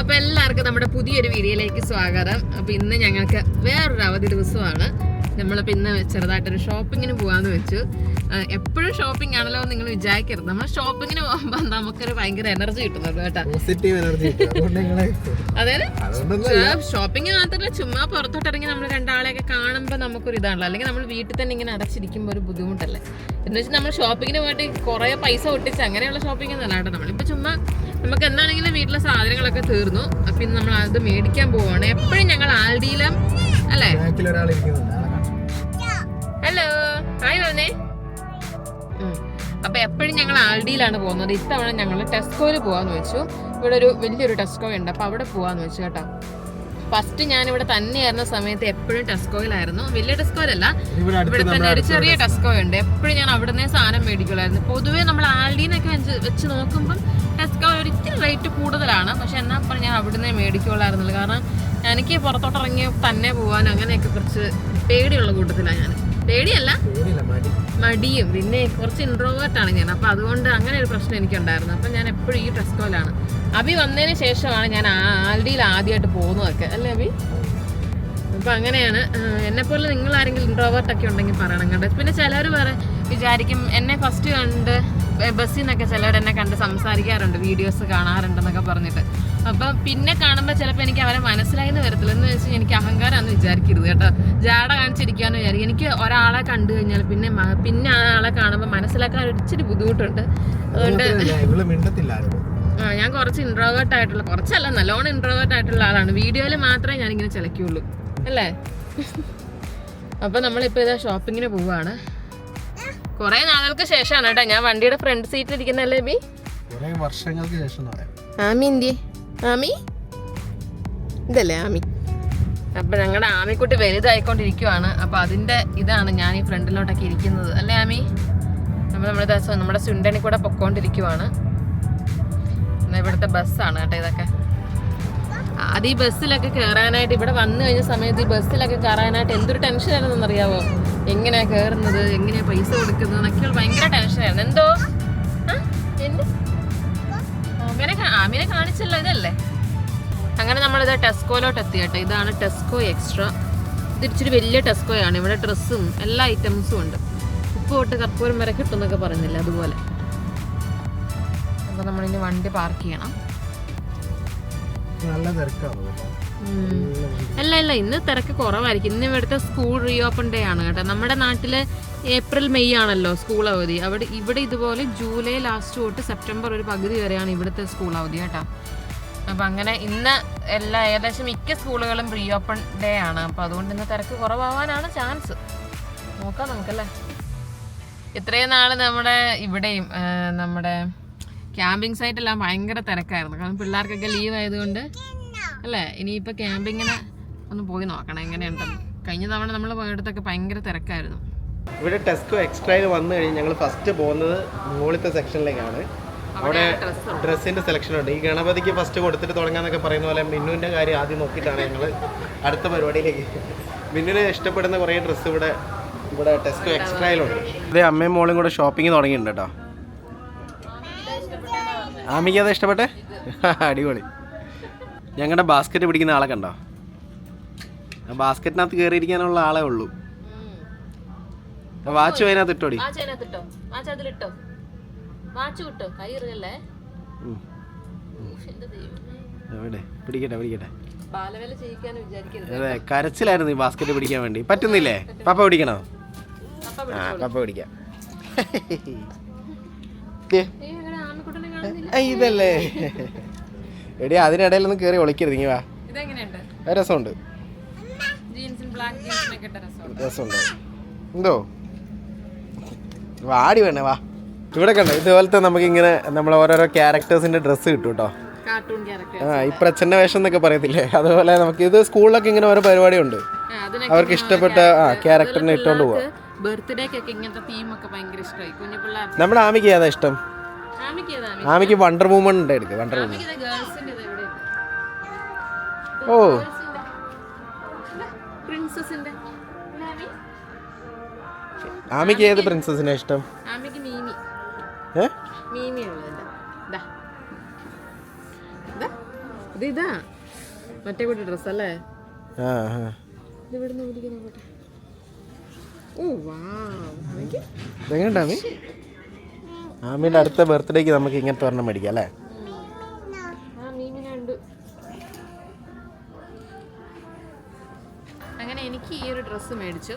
അപ്പൊ എല്ലാവർക്കും നമ്മുടെ പുതിയൊരു വീഡിയോയിലേക്ക് സ്വാഗതം. അപ്പൊ ഇന്ന് ഞങ്ങൾക്ക് വേറൊരു അവധി ദിവസമാണ്. നമ്മളിപ്പോൾ ഇന്ന് ചെറുതായിട്ടൊരു ഷോപ്പിങ്ങിന് പോകാമെന്ന് വെച്ചു. എപ്പോഴും ഷോപ്പിംഗ് ആണല്ലോ നിങ്ങൾ വിചാരിക്കരുത്. നമ്മൾ ഷോപ്പിങ്ങിന് പോകുമ്പോൾ നമുക്കൊരു ഭയങ്കര എനർജി കിട്ടുന്നത് കേട്ടോ, പോസിറ്റീവ് എനർജി. അതായത് ഷോപ്പിംഗ് മാത്രമല്ല, ചുമ്മാ പുറത്തോട്ട് ഇറങ്ങി നമ്മൾ രണ്ടാളെയൊക്കെ കാണുമ്പോൾ നമുക്കൊരു ഇതാണല്ലോ. അല്ലെങ്കിൽ നമ്മൾ വീട്ടിൽ തന്നെ ഇങ്ങനെ അടച്ചിരിക്കുമ്പോൾ ഒരു ബുദ്ധിമുട്ടല്ലേ. എന്ന് വെച്ചാൽ നമ്മൾ ഷോപ്പിങ്ങിന് പോയിട്ട് കുറേ പൈസ ഒട്ടിച്ച് അങ്ങനെയുള്ള ഷോപ്പിംഗ് ഒന്നും അല്ല കേട്ടോ. നമ്മളിപ്പോൾ ചുമ്മാ നമുക്ക് എന്താണെങ്കിലും വീട്ടിലെ സാധനങ്ങളൊക്കെ തീർന്നു. അപ്പം ഇന്ന് നമ്മൾ അത് മേടിക്കാൻ പോവാണ്. എപ്പോഴും ഞങ്ങൾ ആൽഡിയിലും അല്ലേ. ഹലോ, ഹായ് പറഞ്ഞേ. അപ്പൊ എപ്പോഴും ഞങ്ങൾ ആൽഡിയിലാണ് പോകുന്നത്. ഇത്തവണ ഞങ്ങൾ ടെസ്കോയിൽ പോവാന്ന് വെച്ചു. ഇവിടെ ഒരു വലിയൊരു ടെസ്കോ ഉണ്ട്, അപ്പൊ അവിടെ പോവാന്ന് വെച്ചു കേട്ടോ. ഫസ്റ്റ് ഞാനിവിടെ തന്നെയായിരുന്ന സമയത്ത് എപ്പോഴും ടെസ്കോയിലായിരുന്നു. വലിയ ടെസ്കോയിലല്ല, ഇവിടെ തന്നെ ഒരു ചെറിയ ടെസ്കോ ഉണ്ട്. എപ്പോഴും ഞാൻ അവിടെ നിന്ന് സാധനം മേടിക്കുമായിരുന്നു. പൊതുവേ നമ്മൾ ആൽഡിന്നൊക്കെ വെച്ച് നോക്കുമ്പം ടെസ്കോ ഒരിക്കലും റേറ്റ് കൂടുതലാണ്. പക്ഷെ എന്നാൽ പറഞ്ഞാൽ ഞാൻ അവിടെ നിന്ന് മേടിക്കുള്ളായിരുന്നില്ല. കാരണം എനിക്ക് പുറത്തോട്ട് ഇറങ്ങി തന്നെ പോകാൻ അങ്ങനെയൊക്കെ കുറച്ച് പേടിയുള്ള കൂട്ടത്തിലാണ് ഞാൻ. പേടിയല്ല, മടിയും, പിന്നെ കുറച്ച് ഇൻട്രോവേർട്ടാണ് ഞാൻ. അപ്പം അതുകൊണ്ട് അങ്ങനെ ഒരു പ്രശ്നം എനിക്കുണ്ടായിരുന്നു. അപ്പം ഞാൻ എപ്പോഴും ഈ ടെസ്കോയിലാണ്. അബി വന്നതിന് ശേഷമാണ് ഞാൻ ആൽഡിയിൽ ആദ്യമായിട്ട് പോകുന്നതൊക്കെ, അല്ലേ അബി? അപ്പം അങ്ങനെയാണ്. എന്നെപ്പോലെ നിങ്ങൾ ആരെങ്കിലും ഇൻട്രോവേർട്ടൊക്കെ ഉണ്ടെങ്കിൽ പറയണം കേട്ടോ. പിന്നെ ചിലർ വിചാരിക്കും എന്നെ ഫസ്റ്റ് കണ്ട് ബസ്സിൽ നിന്നൊക്കെ ചിലവർ എന്നെ കണ്ട് സംസാരിക്കാറുണ്ട്, വീഡിയോസ് കാണാറുണ്ടെന്നൊക്കെ പറഞ്ഞിട്ട്. അപ്പം പിന്നെ കാണുമ്പോൾ ചിലപ്പോൾ എനിക്ക് അവരെ മനസ്സിലായെന്ന് വരത്തില്ല. എന്ന് വെച്ചാൽ എനിക്ക് അഹങ്കാരമാണെന്ന് വിചാരിക്കരുത് കേട്ടോ. ജാട കാണിച്ചിരിക്കാന്ന് വിചാരിക്കും. എനിക്ക് ഒരാളെ കണ്ടു കഴിഞ്ഞാൽ പിന്നെ ആ ആളെ കാണുമ്പോൾ മനസ്സിലാക്കാൻ ഒരിച്ചിരി ബുദ്ധിമുട്ടുണ്ട്. അതുകൊണ്ട് ഞാൻ കുറച്ച് ഇൻട്രോവേർട്ട് ആയിട്ടുള്ള, കുറച്ചല്ല നല്ലോണം ഇൻട്രോവേർട്ട് ആയിട്ടുള്ള ആളാണ്. വീഡിയോയിൽ മാത്രമേ ഞാനിങ്ങനെ ചിലക്കുള്ളൂ, അല്ലേ? അപ്പം നമ്മളിപ്പോൾ ഇതാ ഷോപ്പിങ്ങിന് പോവുകയാണ്. കുറെ നാളുകൾക്ക് ശേഷമാണ് കേട്ടോ ഞാൻ വണ്ടിയുടെ ഫ്രണ്ട് സീറ്റിൽ ഇരിക്കുന്നല്ലേ ബി? വർഷങ്ങൾക്ക് ശേഷം. ആമി എന്തി? ആമി ഇതല്ലേ ആമി? അപ്പൊ ഞങ്ങളുടെ ആമിക്കുട്ടി വലുതായിക്കൊണ്ടിരിക്കുവാണ്. അപ്പൊ അതിന്റെ ഇതാണ് ഞാൻ ഈ ഫ്രണ്ടിലോട്ടൊക്കെ ഇരിക്കുന്നത്, അല്ലേ ആമി? അപ്പൊ നമ്മുടെ സുണ്ടണി കൂടെ പൊക്കോണ്ടിരിക്കുവാണ്. ഇവിടുത്തെ ബസ്സാണ് കേട്ടോ ഇതൊക്കെ. അത് ഈ ബസ്സിലൊക്കെ കയറാനായിട്ട്, ഇവിടെ വന്നു കഴിഞ്ഞ സമയത്ത് ഈ ബസ്സിലൊക്കെ കയറാനായിട്ട് എന്തൊരു ടെൻഷനായിരുന്നെന്ന് അറിയാവോ? എങ്ങനെയാ കയറുന്നത്, എങ്ങനെയാ പൈസ കൊടുക്കുന്നത് എന്നൊക്കെ ഭയങ്കര ടെൻഷനായിരുന്നു. എന്തോ ആമിനെ കാണിച്ചല്ലോ, ഇതല്ലേ? അങ്ങനെ നമ്മളിത് ടെസ്കോയിലോട്ട് എത്തി കേട്ടോ. ഇതാണ് ടെസ്കോ എക്സ്ട്രാ. ഇത് ഇച്ചിരി വലിയ ടെസ്കോയാണ്. ഇവിടെ ഡ്രസ്സും എല്ലാ ഐറ്റംസും ഉണ്ട്. ഉപ്പ് തൊട്ട് കർപ്പൂരം വരെ കിട്ടുമെന്നൊക്കെ പറയുന്നില്ല, അതുപോലെ. അപ്പൊ നമ്മളിനി വണ്ടി പാർക്ക് ചെയ്യണം. അല്ല, ഇന്ന് തിരക്ക് കുറവായിരിക്കും. ഇന്ന് ഇവിടുത്തെ സ്കൂൾ റീഓപ്പൺ ഡേ ആണ് കേട്ടോ. നമ്മുടെ നാട്ടില് ഏപ്രിൽ മെയ് ആണല്ലോ സ്കൂൾ അവധി. ഇവിടെ ഇതുപോലെ ജൂലൈ ലാസ്റ്റ് തൊട്ട് സെപ്റ്റംബർ ഒരു പകുതി വരെയാണ് ഇവിടുത്തെ സ്കൂൾ അവധി കേട്ടോ. അപ്പം അങ്ങനെ ഇന്ന് ഏകദേശം മിക്ക സ്കൂളുകളും റീഓപ്പൺ ഡേ ആണ്. അപ്പം അതുകൊണ്ട് ഇന്ന് തിരക്ക് കുറവാവാനാണ് ചാൻസ്. നോക്കാം നമുക്കല്ലേ. ഇത്രയും നാൾ നമ്മുടെ ഇവിടെയും നമ്മുടെ ക്യാമ്പിംഗ് സൈറ്റെല്ലാം ഭയങ്കര തിരക്കായിരുന്നു. കാരണം പിള്ളേർക്കൊക്കെ ലീവ് ആയതുകൊണ്ട് അല്ലേ. ഇനിയിപ്പോൾ ക്യാമ്പിങ്ങിന് ഒന്ന് പോയി നോക്കണം എങ്ങനെയുണ്ടെന്ന്. കഴിഞ്ഞ തവണ നമ്മൾ പോയിടത്തൊക്കെ ഭയങ്കര തിരക്കായിരുന്നു. ഇവിടെ ടെസ്കോ എക്സ്ട്രയിൽ വന്നു കഴിഞ്ഞ് ഞങ്ങൾ ഫസ്റ്റ് പോകുന്നത് മുകളിലത്തെ സെക്ഷനിലേക്കാണ്. അവിടെ ഡ്രസ്സിൻ്റെ സെലക്ഷൻ ഉണ്ട്. ഈ ഗണപതിക്ക് ഫസ്റ്റ് കൊടുത്തിട്ട് തുടങ്ങാന്നൊക്കെ പറയുന്ന പോലെ മിന്നുവിൻ്റെ കാര്യം ആദ്യം നോക്കിയിട്ടാണ് ഞങ്ങൾ അടുത്ത പരിപാടിയിലേക്ക്. മിന്നുവിന് ഇഷ്ടപ്പെടുന്ന കുറേ ഡ്രസ്സ് ഇവിടെ ടെസ്കോ എക്സ്ട്രയിലുണ്ട്. ഇതേ അമ്മയും മോളും കൂടെ ഷോപ്പിംഗ് തുടങ്ങിയിട്ടുണ്ട് കേട്ടോ. ആമിക്ക് അത് ഇഷ്ടപ്പെട്ടെ? അടിപൊളി. ഞങ്ങളുടെ ബാസ്ക്കറ്റ് പിടിക്കുന്ന ആളെ കണ്ടോ? ആ ബാസ്ക്കറ്റിനകത്ത് കയറിയിരിക്കാനുള്ള ആളെ ഉള്ളൂ. വാച്ച് അതിനകത്ത് ഇട്ടോടി. പിടിക്കട്ടെ. അതെ, കരച്ചിലായിരുന്നു ഈ ബാസ്ക്കറ്റ് പിടിക്കാൻ വേണ്ടി. പറ്റുന്നില്ലേ? പപ്പ പിടിക്കണോ? പപ്പ പിടിക്കാം. ഇതല്ലേ എടി, അതിനിടയിലൊന്നും കയറി ഒളിക്കരുത്. ഇങ്ങ വാ, രസമുണ്ട്. രസമുണ്ട്. എന്തോ വാടി വേണേ വാ. ഇവിടെ കണ്ടോ ഇതുപോലത്തെ നമുക്കിങ്ങനെ നമ്മളെ ഓരോരോ ക്യാരക്ടേഴ്സിന്റെ ഡ്രസ്സ് കിട്ടും കേട്ടോ. ഈ പ്രച്ഛന്ന വേഷം എന്നൊക്കെ പറയത്തില്ലേ, അതുപോലെ നമുക്ക് ഇത് സ്കൂളിലൊക്കെ ഇങ്ങനെ ഓരോ പരിപാടിയുണ്ട്. അവർക്ക് ഇഷ്ടപ്പെട്ട ക്യാരക്ടറിനെ ഇട്ടോണ്ട് പോവാ. നമ്മുടെ ആമിക്ക് ഏതാ ഇഷ്ടം? ആമിക്ക് വണ്ടർ വുമൺ ഉണ്ട്. എടുക്കുക വണ്ടർ വുമൺ. ഓ, ആമിക്ക് ഏത് പ്രിൻസസിനെ ഇഷ്ടം? ഇതാ മറ്റേ കൂട്ടി ഡ്രസ് അല്ലേ? ആ ഇതെങ്ങനെയുണ്ട് ആമി? ആമിയുടെ അടുത്ത ബർത്ത്ഡേക്ക് നമുക്ക് ഇങ്ങനത്തെ ഒരെണ്ണം മേടിക്കാം അല്ലേ? അങ്ങനെ എനിക്ക് ഈ ഒരു ഡ്രസ്സ് മേടിച്ചു.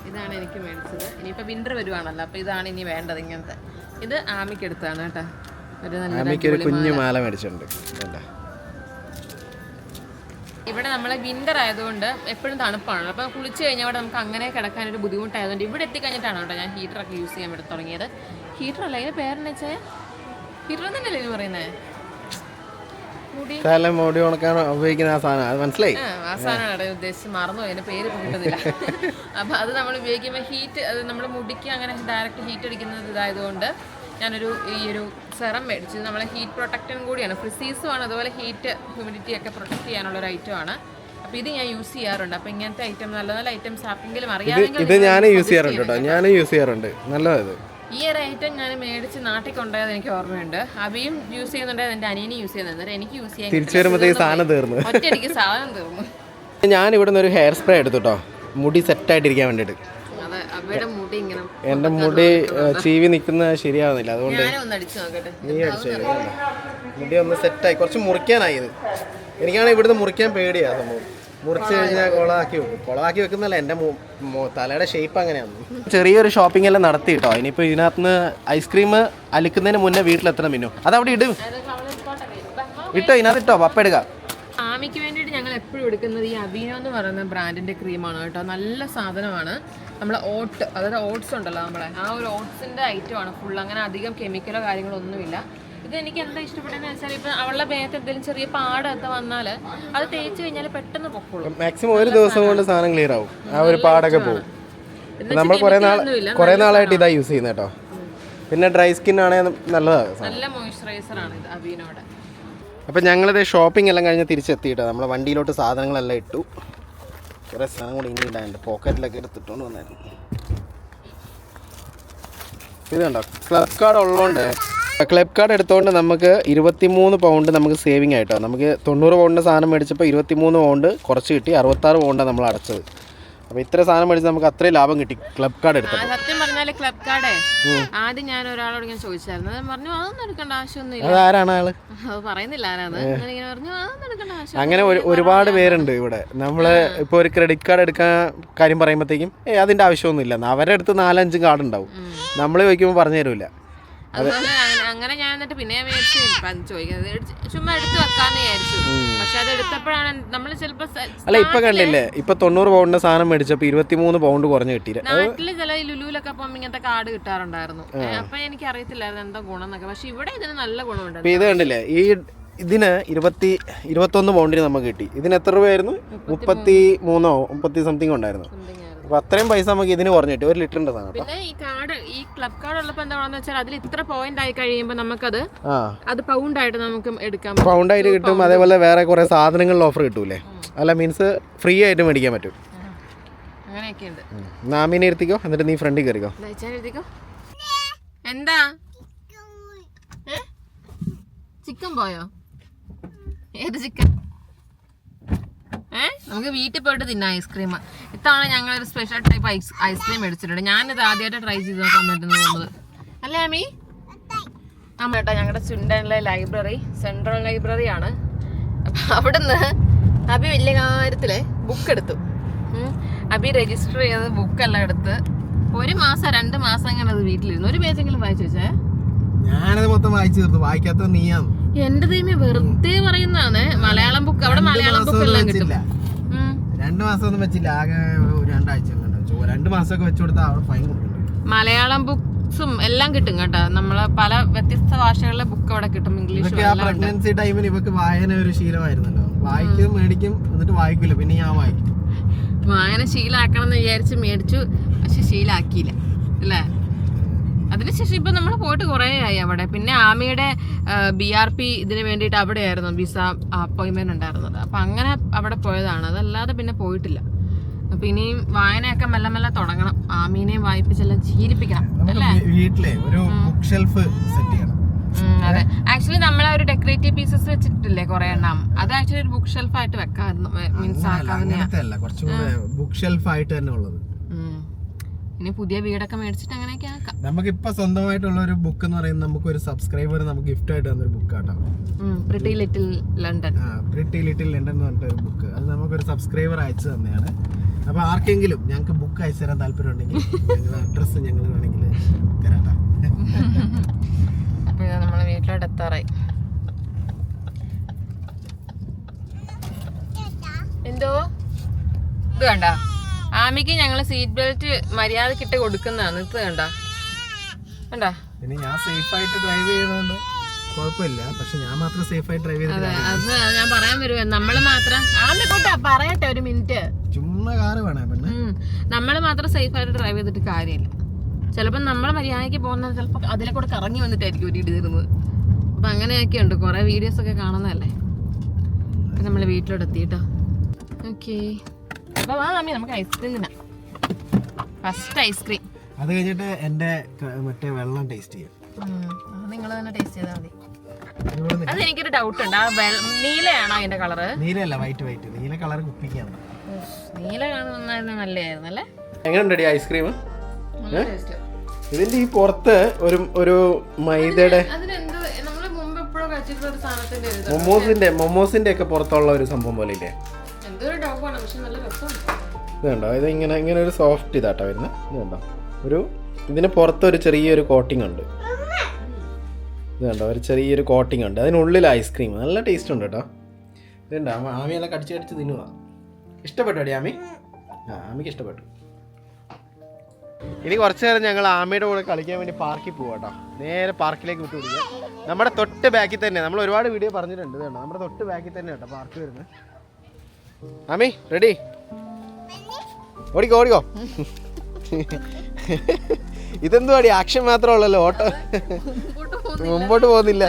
ഇതാണ് എനിക്ക് മേടിച്ചത്. ഇനിയിപ്പോൾ വിൻ്റർ വരുവാണല്ലോ, അപ്പോൾ ഇതാണ് ഇനി വേണ്ടത്. ഇങ്ങനത്തെ ഇത് ആമിക്ക് എടുത്താണ് കേട്ടോ. ഒരു കുഞ്ഞു മാല മേടിച്ചിട്ടുണ്ട്. ഇവിടെ നമ്മൾ വിൻ്റർ ആയതുകൊണ്ട് എപ്പോഴും തണുപ്പാണ്. അപ്പോൾ കുളിച്ച് കഴിഞ്ഞാൽ അവിടെ നമുക്ക് അങ്ങനെ കിടക്കാനൊരു ബുദ്ധിമുട്ടായതുകൊണ്ട് ഇവിടെ എത്തിക്കഴിഞ്ഞിട്ടാണ് കേട്ടോ ഞാൻ ഹീറ്ററൊക്കെ യൂസ് ചെയ്യാൻ വേണ്ടി തുടങ്ങിയത്. ഹീറ്ററല്ല, ഇതിന് പേരെന്ന് വെച്ചാൽ ഹീറ്റർ തന്നെയല്ലേ ഇത് പറയുന്നത്? മുടി ഉണക്കാൻ ഉപയോഗിക്കുന്ന ആ സാധനം, അത് മനസ്സിലായി. ആ സാധനമാണ് ഉദ്ദേശിച്ച് മറന്നു, അതിന്റെ പേര് കിട്ടുന്നില്ല. അപ്പൊ അത് നമ്മൾ ഉപയോഗിക്കുമ്പോൾ ഹീറ്റ്, അത് നമ്മുടെ മുടിക്ക് അങ്ങനെ ഡയറക്റ്റ് ഹീറ്റ് അടിക്കുന്നത് ഇതായതുകൊണ്ട് ഞാനൊരു ഈ ഒരു സെറം മേടിച്ചു. നമ്മളെ ഹീറ്റ് പ്രൊട്ടക്റ്റും കൂടിയാണ്, ഫ്രിസീസും ആണ്, അതുപോലെ ഹീറ്റ് ഹ്യൂമിഡിറ്റി ഒക്കെ പ്രൊട്ടക്ട് ചെയ്യാനുള്ള ഒരു ഐറ്റമാണ്. അപ്പോൾ ഇത് ഞാൻ യൂസ് ചെയ്യാറുണ്ട്. അപ്പോൾ ഇങ്ങനത്തെ ഐറ്റം നല്ല നല്ല ഐറ്റംസ് ആർക്കെങ്കിലും അറിയാമെങ്കിൽ ഇത് ഞാൻ യൂസ് ചെയ്യാറുണ്ട് കേട്ടോ, ഞാൻ യൂസ് ചെയ്യാറുണ്ട്. നല്ലത്. ഈ ഒരു ഐറ്റം ഞാൻ മേടിച്ച് നാട്ടിൽ കൊണ്ടുപോയത് എനിക്ക് ഓർമ്മയുണ്ട്. അബിയും യൂസ് ചെയ്യുന്നുണ്ടായത്, എൻ്റെ അനിയനും യൂസ് ചെയ്യുന്നുണ്ട്. എനിക്ക് യൂസ് ചെയ്യാൻ തിരിച്ചു വരുമ്പോഴത്തേക്ക് സാധനം തീർന്നു, ഒറ്റയടിക്ക് സാധനം തീർന്നു. ഞാൻ ഇവിടെ നിന്ന് ഒരു ഹെയർ സ്പ്രേ എടുത്തുട്ടോ, മുടി സെറ്റായിട്ടിരിക്കാൻ വേണ്ടിയിട്ട്. അതെ, അബിയുടെ മുടി ഇങ്ങനെ എൻ്റെ മുടി ചീവി നിൽക്കുന്നത് ശരിയാവുന്നില്ല, അതുകൊണ്ട് ഒന്ന് അടിച്ചു നോക്കട്ടെ. നീ അടിച്ചു മുടി ഒന്ന് സെറ്റായി, കുറച്ച് മുറിക്കാനായി. ഇത് എനിക്കാണെങ്കിൽ ഇവിടുന്ന് മുറിക്കാൻ പേടിയാ സംഭവം. മുറിച്ച് കഴിഞ്ഞാൽ കുളമാക്കി വെക്കും. കുളമാക്കി വെക്കുന്നല്ല, എൻ്റെ തലയുടെ ഷേപ്പ് അങ്ങനെയാണ്. ചെറിയൊരു ഷോപ്പിംഗ് എല്ലാം നടത്തി കേട്ടോ. ഇനിയിപ്പോൾ ഇതിനകത്തുനിന്ന് ഐസ്ക്രീം അലിക്കുന്നതിന് മുന്നേ വീട്ടിലെത്തണം. മിന്നു അതവിടെ ഇടും, ഇട്ടോ ഇതിനകത്ത് ഇട്ടോ, പപ്പ എടുക്കാം. ആമിക്ക് വേണ്ടിയിട്ട് ഞങ്ങൾ എപ്പോഴും എടുക്കുന്നത് ഈ അബീനോ എന്ന് പറയുന്ന ബ്രാൻഡിന്റെ ക്രീമാണ് കേട്ടോ. നല്ല സാധനമാണ്. നമ്മളെ ഓട്ട്, അതായത് ഓട്സ് ഉണ്ടല്ലോ, നമ്മളെ ആ ഒരു ഓട്സിന്റെ ഐറ്റമാണ് ഫുൾ. അങ്ങനെ അധികം കെമിക്കലോ കാര്യങ്ങളോ ഒന്നുമില്ല. ഇത് എനിക്ക് എന്താ ഇഷ്ടപ്പെട്ടതെന്ന് വെച്ചാൽ, ഇപ്പം അവളുടെ ദേഹത്ത് എന്തെങ്കിലും ചെറിയ പാടൊക്കെ വന്നാൽ അത് തേച്ച് കഴിഞ്ഞാൽ പെട്ടെന്ന് പൊക്കോളും. മാക്സിമം ഒരു ദിവസം കൊണ്ട് സാധനം ക്ലിയർ ആവും, ആ ഒരു പാടൊക്കെ പോകും. നമ്മൾ കുറേ നാളായിട്ട് ഇതാ യൂസ് ചെയ്യുന്നത് കേട്ടോ. പിന്നെ ഡ്രൈ സ്കിൻ ആണെങ്കിൽ നല്ലതാണ്, നല്ല മോയ്സ്ചറൈസർ ആണ് ഇത് അബീനോടെ. അപ്പം ഞങ്ങളിത് ഷോപ്പിംഗ് എല്ലാം കഴിഞ്ഞ് തിരിച്ചെത്തിയിട്ടോ. നമ്മളെ വണ്ടിയിലോട്ട് സാധനങ്ങളെല്ലാം ഇട്ടു. കുറേ സാധനം കൂടി ഇനി ഇടാനുണ്ട്, പോക്കറ്റിലൊക്കെ എടുത്തിട്ടുകൊണ്ട് വന്നായിരുന്നു. ഇത് കണ്ടോ, ക്ലബ് കാർഡ് ഉള്ളതുകൊണ്ട്, ക്ലബ് കാർഡ് എടുത്തുകൊണ്ട് നമുക്ക് 23 പൗണ്ട് നമുക്ക് സേവിങ് ആയിട്ടോ. നമുക്ക് 90 പൗണ്ടിൻ്റെ സാധനം മേടിച്ചപ്പോൾ 23 പൗണ്ട് കുറച്ച് കിട്ടി, 66 പൗണ്ടാണ് നമ്മൾ അടച്ചത്. അപ്പോൾ ഇത്ര സാധനം മേടിച്ച് നമുക്ക് അത്രയും ലാഭം കിട്ടി ക്ലബ് കാർഡ് എടുത്തപ്പോൾ. സത്യം പറഞ്ഞാൽ ക്ലബ് കാർഡേ ആദ്യം ഞാൻ ഒരാളോട് ഇങ്ങനെ ചോദിച്ചായിരുന്നു. പറഞ്ഞു അതൊന്നും എടുക്കേണ്ട ആവശ്യമൊന്നുമില്ല. അതാരാണ് ആള്? അത് പറയുന്നില്ല ആരാന്ന്. ഇങ്ങനെ പറഞ്ഞു അതൊന്നും എടുക്കേണ്ട ആവശ്യം. അങ്ങനെ ഒരുപാട് പേരുണ്ട് ഇവിടെ. നമ്മൾ ഇപ്പോൾ ഒരു ക്രെഡിറ്റ് കാർഡ് എടുക്കാൻ കാര്യം പറയുമ്പോഴത്തേക്കും അതിൻ്റെ ആവശ്യമൊന്നുമില്ല. അവരുടെ അടുത്ത് 4-5 കാർഡ് ഉണ്ടാവും, നമ്മൾ ചോദിക്കുമ്പോൾ പറഞ്ഞു തരില്ല. അതുപോലെ അങ്ങനെ ഞാൻ എന്നിട്ട് പിന്നെ മേടിച്ചു ചോദിക്കുന്നത് ചുമ്മാ എടുത്ത് വെക്കാന്ന് വിചാരിച്ചു. പക്ഷെ അത് എടുത്തപ്പോഴാണ് നമ്മൾ ചിലപ്പോ അല്ല ഇപ്പൊ കണ്ടില്ലേ, ഇപ്പൊ 90 പൗണ്ടിന്റെ സാധനം മേടിച്ചപ്പോ 23 പൗണ്ട് കുറഞ്ഞു കിട്ടി. നാട്ടില് ചില ലുലുവിലൊക്കെ പോകുമ്പോൾ ഇങ്ങനത്തെ കാർഡ് കിട്ടാറുണ്ടായിരുന്നു. അപ്പൊ എനിക്ക് അറിയത്തില്ലായിരുന്നു എന്താ ഗുണം എന്നൊക്കെ. പക്ഷെ ഇവിടെ ഇതിന് നല്ല ഗുണമുണ്ട്. ഇത് കണ്ടില്ലേ, ഇതിന് 21 പൗണ്ടിന് നമുക്ക് കിട്ടി. ഇതിന് എത്ര രൂപയായിരുന്നു? 33 സംതിങ് ഉണ്ടായിരുന്നു. അപ്പൊ അത്രയും പൈസ നമുക്ക് ഇതിന് കുറഞ്ഞിട്ട് 1 ലിറ്ററിന്റെ സാധനം. പിന്നെ ഈ ക്ലബ് കാർഡ് ഉള്ളപ്പോ എന്താണെന്ന് വെച്ചാൽ അതിൽ ഇത്ര പോയിന്റ് ആയി കഴിയുമ്പോൾ നമുക്കത് അത് പൗണ്ട് ആയിട്ട് നമുക്ക് എടുക്കാം, പൗണ്ട് ആയിട്ട് കിട്ടും. അതേപോലെ വേറെ കുറെ സാധനങ്ങളിൽ ഓഫർ കിട്ടൂലേ, അല്ല മീൻസ് ഫ്രീ ആയിട്ട് മേടിക്കാൻ പറ്റും. അങ്ങനെയൊക്കെ ഉണ്ട്. നാമീനെ ഇരുത്തിക്കോ, എന്നിട്ട് നീ ഫ്രണ്ടിൽ കയറിക്കോ. എന്താ ചിക്കൻ പോയോ? ഏത് ചിക്കൻ? നമുക്ക് വീട്ടിൽ പോയിട്ട് തിന്നാം ഐസ്ക്രീം. ഇത്തവണ ഞങ്ങളൊരു സ്പെഷ്യൽ ടൈപ്പ് ഐസ്ക്രീം മേടിച്ചിട്ടുണ്ട്. ഞാനിത് ആദ്യമായിട്ട് ട്രൈ ചെയ്ത് നോക്കാൻ പറ്റുന്നു തോന്നുന്നത് അല്ലേ അമ്മി? കേട്ടോ, ഞങ്ങളുടെ ചുണ്ടനിലെ ലൈബ്രറി സെൻട്രൽ ലൈബ്രറി ആണ്. അപ്പം അവിടുന്ന് അബി വലിയ കാര്യത്തിലെ ബുക്ക് എടുത്തു. അബി രജിസ്റ്റർ ചെയ്ത് ബുക്കെല്ലാം എടുത്ത് 1 മാസം 2 മാസം അങ്ങനെ അത് വീട്ടിലിരുന്നു. ഒരു പേജെങ്കിലും വായിച്ചു വെച്ചേ. ഞാനത് മൊത്തം വായിച്ചു തീർത്തു. വായിക്കാത്ത നീയാണ്. എന്റെ ദൈവമേ, വെറുതെ പറയുന്നതാണ്. മലയാളം ബുക്ക്, അവിടെ മലയാളം ബുക്ക് എല്ലാം കിട്ടും. 2 മാസം ഒന്നും വെച്ചില്ല, ആകെ 2 ആഴ്ച. 2 മാസമൊക്കെ വെച്ചു കൊടുത്താൽ അവിടെ ഫൈൻ കൊടുക്കുന്നുണ്ട്. മലയാളം ബുക്സും എല്ലാം കിട്ടും കേട്ടോ. നമ്മള് പല വ്യത്യസ്ത ഭാഷകളിലെ ബുക്ക് അവിടെ കിട്ടും. ഇംഗ്ലീഷ്. പ്രഗ്നൻസി ടൈമിൽ ഇവക്ക് വായന ഒരു ശീലമായിരുന്നല്ലോ. വായിക്കും, മേടിക്കും, എന്നിട്ട് വായിക്കില്ല. പിന്നെ ഞാൻ വായിക്കും. വായന ശീലാക്കണം എന്ന് വിചാരിച്ച് മേടിച്ചു, പക്ഷെ ശീലാക്കിയില്ല അല്ലേ. അതിനുശേഷം ഇപ്പൊ നമ്മൾ പോയിട്ട് കുറേ ആയി അവിടെ. പിന്നെ ആമിയുടെ BRP ഇതിന് വേണ്ടിയിട്ട് അവിടെയായിരുന്നു വിസ അപ്പോയിന്റ്മെന്റ് ഉണ്ടായിരുന്നത്. അപ്പൊ അങ്ങനെ അവിടെ പോയതാണ്, അതല്ലാതെ പിന്നെ പോയിട്ടില്ല. അപ്പൊ ഇനിയും വായനയൊക്കെ മെല്ലെ മെല്ലെ തുടങ്ങണം. ആമീനെയും വായിപ്പിച്ചെല്ലാം ശീലിപ്പിക്കണം അല്ലേ. വീട്ടിലെ ഒരു ബുക്ക് ഷെൽഫ് സെറ്റ് ചെയ്യണം. അതെ ആക്ച്വലി നമ്മളെ ഒരു ഡെക്കറേറ്റീവ് പീസസ് വെച്ചിട്ടില്ലേ കുറെ എണ്ണം അത് ആക്ച്വലി ഒരു ബുക്ക് ഷെൽഫ് ആയിട്ട് വെക്കാമായിരുന്നു മീൻസ് അങ്ങനത്തെ കുറച്ചും കൂടെ ബുക്ക് ഷെൽഫ് ആയിട്ട് തന്നെ ഉള്ളത്. ഇനി പുതിയ വീടൊക്കെ മേടിച്ചിട്ട് അങ്ങനെയൊക്കെ ആക്കാം. നമുക്കിപ്പോ സ്വന്തമായിട്ടുള്ള ഒരു ബുക്ക് എന്ന് പറയുന്നത് നമുക്ക് ഒരു സബ്സ്ക്രൈബർ നമുക്ക് ഗിഫ്റ്റ് ആയിട്ട് തന്നൊരു ബുക്ക് ആട്ടോ. Pretty little London. Pretty little London എന്ന് പറഞ്ഞിട്ടൊരു ബുക്ക്, അത് നമുക്കൊരു സബ്സ്ക്രൈബർ അയച്ചു തന്നെയാണ്. അപ്പൊ ആർക്കെങ്കിലും ഞങ്ങൾക്ക് ബുക്ക് അയച്ചു തരാൻ താല്പര്യം ഉണ്ടെങ്കിൽ ഞങ്ങളുടെ അഡ്രസ്സ് ഞങ്ങൾ വേണമെങ്കിൽ തരാട്ടോ. അപ്പൊ നമ്മളെ വീട്ടിലോട്ട് എത്താറായി. എന്തോ ഇത് കണ്ട ആമിക്ക് ഞങ്ങള് സീറ്റ് ബെൽറ്റ് മര്യാദക്കിട്ട് കൊടുക്കുന്നതാണ്. ഇത് കണ്ടാ പിന്നെ ഞാൻ സേഫ് ആയിട്ട് ഡ്രൈവ് ചെയ്യുന്നതുകൊണ്ട് കുഴപ്പമില്ല. പക്ഷെ ഞാൻ മാത്രം സേഫ് ആയിട്ട് ഡ്രൈവ് ചെയ്തിട്ട് അത് ഞാൻ പറയാൻ വരുവേ, നമ്മള് മാത്രം ആമിക്കോട്ടെ പറയട്ടെ ഒരു മിനിറ്റ്. ചുമ്മാ കാറ് വേണേ പിന്നെ നമ്മള് മാത്രം സേഫ് ആയിട്ട് ഡ്രൈവ് ചെയ്തിട്ട് കാര്യമില്ല. ചിലപ്പോ നമ്മള് മര്യാദയ്ക്ക് പോകുന്നത് ചിലപ്പോ അതിലെ കൂടെ കറങ്ങി വന്നിട്ടായിരിക്കും ഒരു ഇടി തീർന്നത്. അപ്പൊ അങ്ങനെയൊക്കെ ഉണ്ട്, കുറെ വീഡിയോസ് ഒക്കെ കാണുന്നതല്ലേ. അപ്പൊ നമ്മള് വീട്ടിലോട്ട് എത്തിട്ടോ. ഓക്കെ അപ്പൊ വാ മാമി നമുക്ക് ഐസ്ക്രീം തിന്നാം. First ice cream. അത് കഴിഞ്ഞിട്ട് എന്റെ മറ്റേ വെള്ളം ടേസ്റ്റ് ചെയ്യാം. നിങ്ങൾ തന്നെ ടേസ്റ്റ് ചെയ്താൽ മതി. അത് എനിക്കൊരു ഡൗട്ട് ഉണ്ട്, ആ നീലയാണോ അതിന്റെ കളറ്? നീലയല്ല, വൈറ്റ് വൈറ്റ്. നീല കളർ കുപ്പിക്കാണ്. നീല കാണുന്ന നല്ലതായിരുന്നു അല്ലേ? എങ്ങനെയുണ്ട് ഐസ്ക്രീം? ഇതിന്റെ ഈ പുറത്ത് ഒരു മൈദയുടെ മൊമോസിന്റെ ഒക്കെ പുറത്തുള്ള ഒരു സംഭവം പോലെ ഇല്ലേ? ഇത് കണ്ടോ, ഇത് ഇങ്ങനെ ഒരു സോഫ്റ്റ് ഇതാട്ടോ വരുന്നത്. ഇത് കണ്ടോ, ഇതിന് പുറത്തൊരു ചെറിയൊരു കോട്ടിംഗ് ഉണ്ട്. ഇത് കണ്ടോ, ഒരു ചെറിയൊരു കോട്ടിംഗ് ഉണ്ട്. അതിനുള്ളിൽ ഐസ്ക്രീം നല്ല ടേസ്റ്റ് ഉണ്ട് കേട്ടോ. ഇതുണ്ടോ, ആമിയെല്ലാം കടിച്ച് തിന്നുക. ഇഷ്ടപ്പെട്ടോ ആമി? ആമിക്ക് ഇഷ്ടപ്പെട്ടു. ഇനി കുറച്ച് നേരം ഞങ്ങൾ ആമയുടെ കൂടെ കളിക്കാൻ വേണ്ടി പാർക്കിൽ പോവാം കേട്ടോ. നേരെ പാർക്കിലേക്ക് വിട്ടു പിടിക്കാം. നമ്മുടെ തൊട്ട് ബാക്കിൽ തന്നെ, നമ്മൾ ഒരുപാട് വീഡിയോ പറഞ്ഞിട്ടുണ്ട്. കേട്ടോ, നമ്മുടെ തൊട്ട് ബാക്കിൽ തന്നെ കേട്ടോ പാർക്ക് വരുന്നത്. ആമി റെഡി? ഓടിക്കോ. ഇതെന്തുവാടി ആക്ഷൻ മാത്രമുള്ളല്ലോ, ഓട്ടോ മുമ്പോട്ട് പോകുന്നില്ല.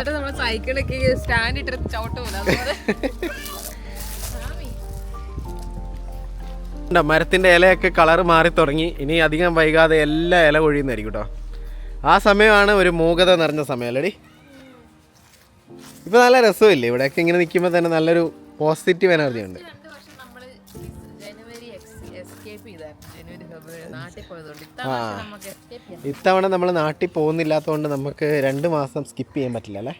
മരത്തിന്റെ ഇലയൊക്കെ കളർ മാറി തുടങ്ങി. ഇനി അധികം വൈകാതെ എല്ലാ ഇല കൊഴിയുന്നതായിരിക്കും കേട്ടോ. ആ സമയമാണ് ഒരു മൂകത നിറഞ്ഞ സമയം അല്ലേടി. ഇപ്പൊ നല്ല രസമില്ലേ ഇവിടെയൊക്കെ ഇങ്ങനെ നിൽക്കുമ്പോൾ തന്നെ നല്ലൊരു പോസിറ്റീവ് എനർജി ഉണ്ട്. ഇത്തവണ നമ്മൾ നാട്ടിൽ പോകുന്നില്ലാത്തതുകൊണ്ട് നമുക്ക് 2 മാസം സ്കിപ്പ് ചെയ്യാൻ പറ്റില്ല അല്ലേ?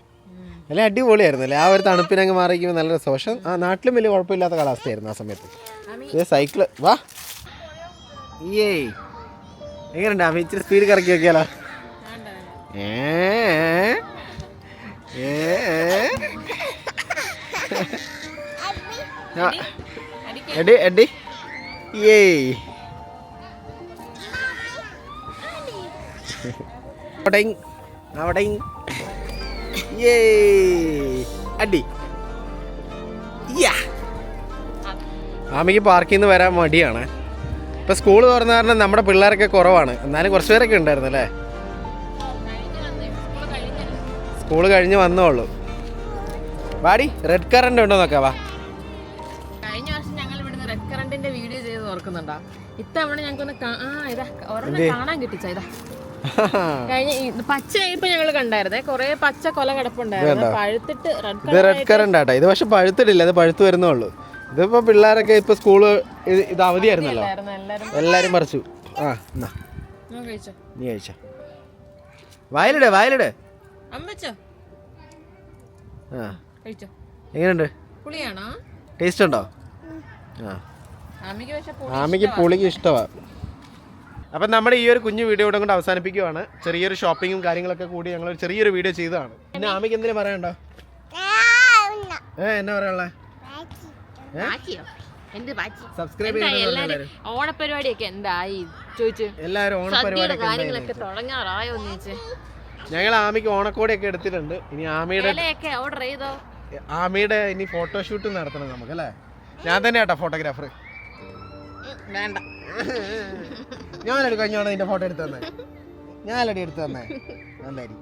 അല്ലെ അടിപൊളിയായിരുന്നു അല്ലേ? ആ ഒരു തണുപ്പിനങ്ങ് മാറിയിരിക്കുമ്പോൾ നല്ല രസം. പക്ഷെ ആ നാട്ടിലും വലിയ കുഴപ്പമില്ലാത്ത കാലാവസ്ഥയായിരുന്നു ആ സമയത്ത്. സൈക്കിള് വാ. എങ്ങനെയുണ്ട് അമ്മ? ഇച്ചിരി സ്പീഡ് കറക്കി നോക്കിയാലോ? എടി അടി. ആമിക്ക് പാർക്കിൽ നിന്ന് വരാൻ മടിയാണ്. ഇപ്പം സ്കൂൾ തുറന്ന കാരണം നമ്മുടെ പിള്ളേരൊക്കെ കുറവാണ്. എന്നാലും കുറച്ച് പേരൊക്കെ ഉണ്ടായിരുന്നു അല്ലേ? സ്കൂൾ കഴിഞ്ഞ് വന്നോളൂ. വാടി, റെഡ് കറണ്ട് ഉണ്ടോ നോക്കാം. വാ. കഴിഞ്ഞ വർഷം ഞങ്ങൾ ഇവിടുന്ന് റെഡ് കറണ്ടിന്റെ വീഡിയോ ചെയ്ത് ഓർക്കുന്നുണ്ടോ? ഇത്തവണ ഞങ്ങൾക്കൊന്ന് കാണാൻ കിട്ടിച്ച. ഇതാ കഴിഞ്ഞ പച്ച ഇപ്പൊ ഞങ്ങൾ കണ്ടായിരുന്നേ, കൊറേ പച്ച കൊല കിടപ്പുണ്ടായിരുന്നു. പഴുത്തിട്ട് റെഡ് കറണ്ട് ആട്ടോ ഇത്. പക്ഷെ പഴുത്തിട്ടില്ല, ഇത് പഴുത്ത് വരുന്നുള്ളൂ. ഇതിപ്പോ പിള്ളേരൊക്കെ ഇപ്പൊ സ്കൂള് ഇത് അവധിയായിരുന്നല്ലോ, എല്ലാരും പറിച്ചു. നീ കഴിച്ചോ? വയലിട്. എങ്ങനെയുണ്ട്? ടേസ്റ്റ് ഉണ്ടോ? ആമിക്ക് പുളിക്ക് ഇഷ്ടമാ. അപ്പം നമ്മുടെ ഈ ഒരു കുഞ്ഞു വീഡിയോ കൊണ്ട് അവസാനിപ്പിക്കുവാണ്. ചെറിയൊരു ഷോപ്പിങ്ങും കാര്യങ്ങളൊക്കെ കൂടി ഞങ്ങൾ ചെറിയൊരു വീഡിയോ ചെയ്തതാണ്. പിന്നെ ആമിക്ക് എന്തിനാ പറയണ്ടോ? എന്നാ പറയാനുള്ളത്? സബ്സ്ക്രൈബ് ചെയ്യുന്ന ഓണപരിപാടിയൊക്കെ എന്തായി ചോദിച്ചു. എല്ലാവരും ഓണപരിപാടിയൊക്കെ തുടങ്ങാറായോ? ഞങ്ങൾ ആമിക്ക് ഓണക്കോടിയൊക്കെ എടുത്തിട്ടുണ്ട്. ഇനി ഓർഡർ ചെയ്തോ? ആമിയുടെ ഇനി ഫോട്ടോഷൂട്ട് നടത്തണം നമുക്ക് അല്ലേ? ഞാൻ തന്നെ കേട്ടോ ഫോട്ടോഗ്രാഫർ. വേണ്ട, ഞാനടി കഴിഞ്ഞോണം നിന്റെ ഫോട്ടോ എടുത്തു തന്നെ. ഞാനടി എടുത്തു തന്നെ. നന്നായി.